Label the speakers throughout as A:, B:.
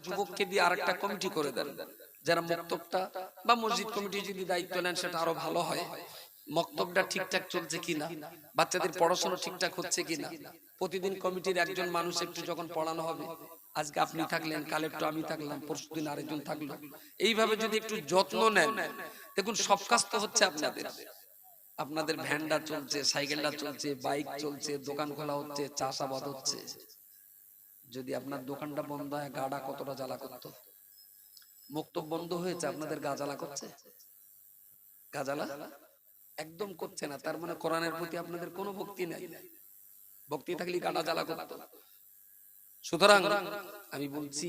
A: যুবককে দিয়ে আরেকটা কমিটি করে দেন, যারা মক্তবটা বা মসজিদ কমিটি যদি দায়িত্ব নেন সেটা আরো ভালো হয়। মক্তবটা ঠিকঠাক চলছে কিনা, বাচ্চাদের পড়াশোনা ঠিকঠাক হচ্ছে কিনা, প্রতিদিন কমিটির একজন মানুষ একটু যখন পড়ানো হবে, আজকে আপনি থাকলেন, কাল একটু আমি থাকলাম, পরশুদিন আরেকজন থাকলো, এইভাবে যদি একটু যত্ন নেন, দেখুন সব কাজ তো হচ্ছে আপনাদের। আপনাদের ভ্যানটা চলছে, সাইকেলটা চলছে, বাইক চলছে, দোকান খোলা হচ্ছে, চাষাবাদ হচ্ছে। যদি আপনার দোকানটা বন্ধ হয়, গাড়া কতটা জ্বালা করতো। মুক্তব বন্ধ হয়েছে, আপনাদের গা জ্বালা করছে? গা জ্বালা একদম করছে না। তার মানে কোরআনের প্রতি আপনাদের কোনো ভক্তি নাই। ভক্তি থাকলে গাড়া জ্বালা করতো। সুতরাং আমি বলছি,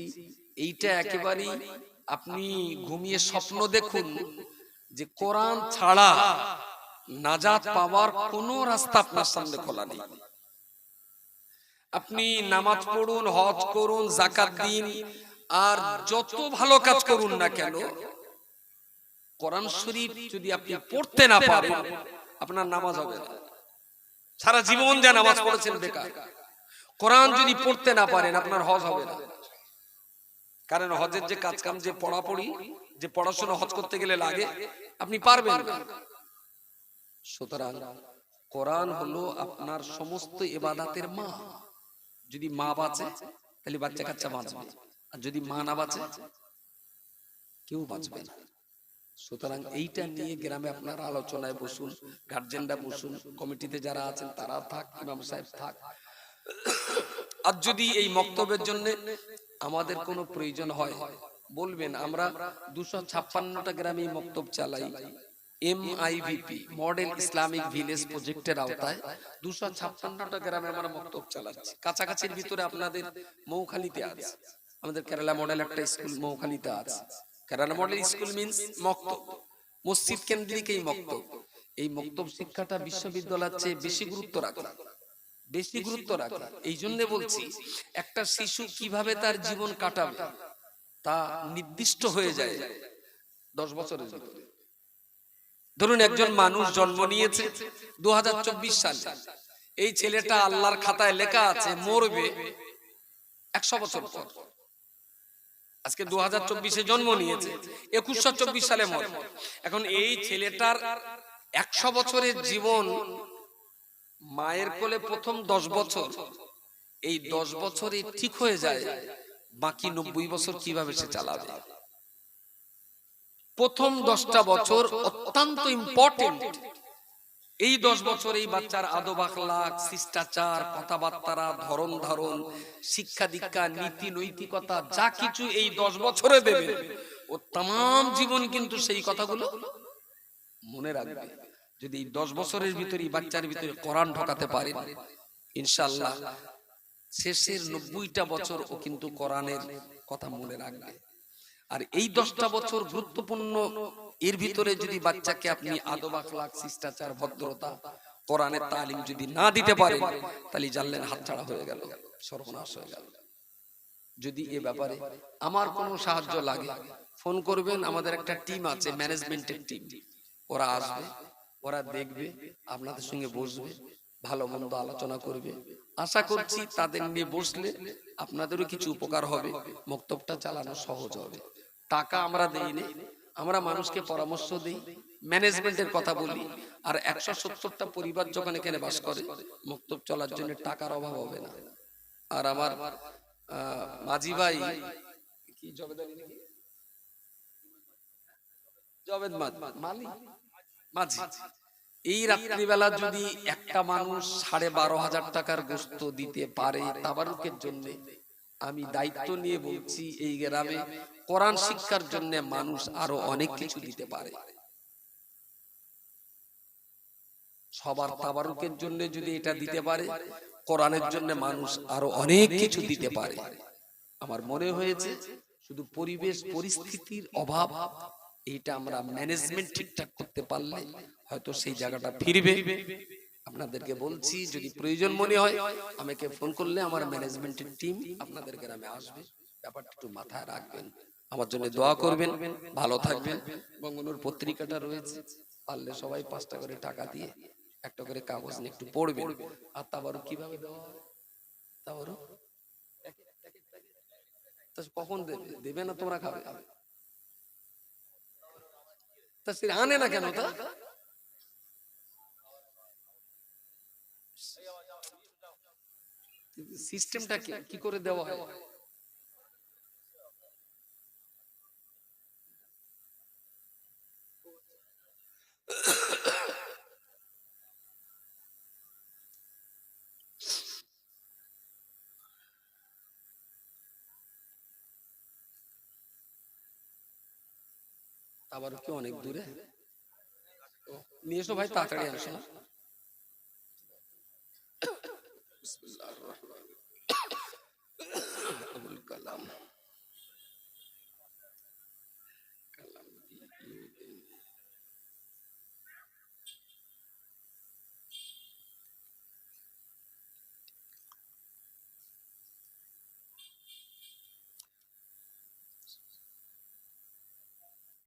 A: এইটা একেবারেই আপনি ঘুমিয়ে স্বপ্ন দেখুন যে কোরআন ছাড়া নাজাত পাওয়ার কোনো রাস্তা আপনার সামনে খোলা নেই। আপনি নামাজ পড়ুন, হজ করুন, যাকাত দিন, আর যত ভালো কাজ করুন না কেন, কোরআন শরীফ যদি আপনি পড়তে না পারেন, আপনার নামাজ হবে না। সারা জীবন যা নামাজ পড়েছেন বেকার। কোরআন যদি পড়তে না পারেন, আপনার হজ হবে না। কারণ হজের যে কাজ কাম, যে পড়াপড়ি, যে পড়াশোনা হজ করতে গেলে লাগে, আপনি পারবেন না। সুতরাং কোরআন হলো আপনার সমস্ত ইবাদতের মা। যদি মা বাঁচে তাহলে বাচ্চা কাচ্চা বাঁচবে, আর যদি মা না বাঁচে কেউ বাঁচবে না। সুতরাং এইটা নিয়ে গ্রামে আপনারা আলোচনায় বসুন, গার্জেনরা বসুন, কমিটিতে যারা আছেন তারা থাক, ইমাম সাহেব থাক। আর যদি এই মক্তবের জন্য আমাদের কোনো প্রয়োজন হয় বলবেন। আমরা 256টা গ্রামে মক্তব চালাই। MIVP মডেল ইসলামিক ভিলেজ প্রজেক্টের আওতায় 256টা গ্রামে আমরা মক্তব চালাচ্ছি। কাছাকাছির ভিতরে আপনাদের মৌখালীতে আছে, আমাদের কেরালা মডেল একটা স্কুল মৌখালীতে আছে। কেরালা মডেল স্কুল মিন্স মক্তব, মসজিদ কেন্দ্রিক এই মক্তব। এই মক্তব শিক্ষাটা বিশ্ববিদ্যালয়ের চেয়ে বেশি গুরুত্ব রাখে, বেশি গুরুত্ব রাখে। এই জন্য বলছি, একটা শিশু কিভাবে তার জীবন কাটাবে তা নির্দিষ্ট হয়ে যায় 10 বছরের ভিতরে। ধরুন একজন মানুষ জন্ম নিয়েছে 2024 সালে, এই ছেলেটা আল্লাহর খাতায় লেখা আছে মরবে 100 বছর পর। আজকে 2024-এ জন্ম নিয়েছে, 2124 সালে মরবে। এখন এই ছেলেটার 100 বছরের জীবন মায়ের কোলে প্রথম 10 বছর, এই 10 বছরে ঠিক হয়ে যায়, বাকি 90 বছর কিভাবে সে চালাবে? প্রথম 10টা বছর অত্যন্ত ইম্পর্টেন্ট। এই 10 বছর এই বাচ্চার আদব আখলাক, শিষ্টাচার, কথাবার্তা, ধরন ধারণ, শিক্ষা দীক্ষা, নীতি নৈতিকতা যা কিছু এই 10 বছরে দেবে, ও तमाम জীবন কিন্তু সেই কথাগুলো মনে রাখবে। যদি এই 10 বছরের ভিতরে বাচ্চার ভিতরে কোরআন ঢোকাতে পারে, ইনশাআল্লাহ শেষের 90টা বছর ও কিন্তু কোরআনের কথা মনে রাখবে। আর এই 10টা বছর গুরুত্বপূর্ণ। এর ভিতরে যদি বাচ্চাকে আপনি আদব আখলাক, শিষ্টাচার, ভদ্রতা, কোরআনের তালিম যদি না দিতে পারেন, তাহলে জানলেন হাতছাড়া হয়ে গেল, সর্বনাশ হয়ে গেল। যদি এ ব্যাপারে আমার কোনো সাহায্য লাগে ফোন করবেন। আমাদের একটা টিম আছে, ম্যানেজমেন্টের টিম, ওরা আসবে, ওরা দেখবে, আপনাদের সঙ্গে বসবে, ভালো মন্দ আলোচনা করবে। আশা করছি তাদের নিয়ে বসলে আপনাদেরও কিছু উপকার হবে, মক্তবটা চালানো সহজ হবে। টাকা আমরা দেই না, আমরা মানুষকে পরামর্শ দিই, ম্যানেজমেন্টের কথা বলি। আর 170টা পরিবার যখন এখানে বাস করে, মক্তব চলার জন্য টাকার অভাব হবে না। আর আমার মাঝি ভাই কি জবেদ মালি মাঝি, এই রাত্রিবেলা যদি একটা মানুষ 12,500 টাকার গোশত দিতে পারে তাবারুকের জন্য, আমি দায়িত্ব নিয়ে বলছি এই গ্রামে কোরআন শিক্ষার জন্য মানুষ আরো অনেক কিছু দিতে পারে। সবার তাবারুকের জন্য যদি এটা দিতে পারে, কোরআনের জন্য মানুষ আরো অনেক কিছু দিতে পারে। আমার মনে হয়েছে শুধু পরিবেশ পরিস্থিতির অভাব, এইটা আমরা ম্যানেজমেন্ট ঠিকঠাক করতে পারলে হয়তো সেই জায়গাটা ফিরবে। আপনাদেরকে বলছি, যদি প্রয়োজন মনে হয় আমাকে ফোন করলে আমার ম্যানেজমেন্টের টিম আপনাদের গ্রামে আসবে। ব্যাপারটা একটু মাথায় রাখবেন, আমার জন্য দোয়া করবেন, ভালো থাকবেন। বঙ্গনুর পত্রিকাটা রয়েছে, পারলে সবাই 5টা করে টাকা দিয়ে একটা করে কাগজ নিয়ে একটু পড়বেন। আর তাবারুক কিভাবে দেওয়া হয়, তাবারুক তা কখন দেবে? দেবে না তোমরা খাবে? তা সে আনে না কেন? তা সিস্টেমটা কি করে দেওয়া হয়? আবার কি অনেক দূরে? নিয়ে এসো ভাই, তাড়াতাড়ি আসো না। বিসমিল্লাহির রহমানির রহিম। আবুল কালাম।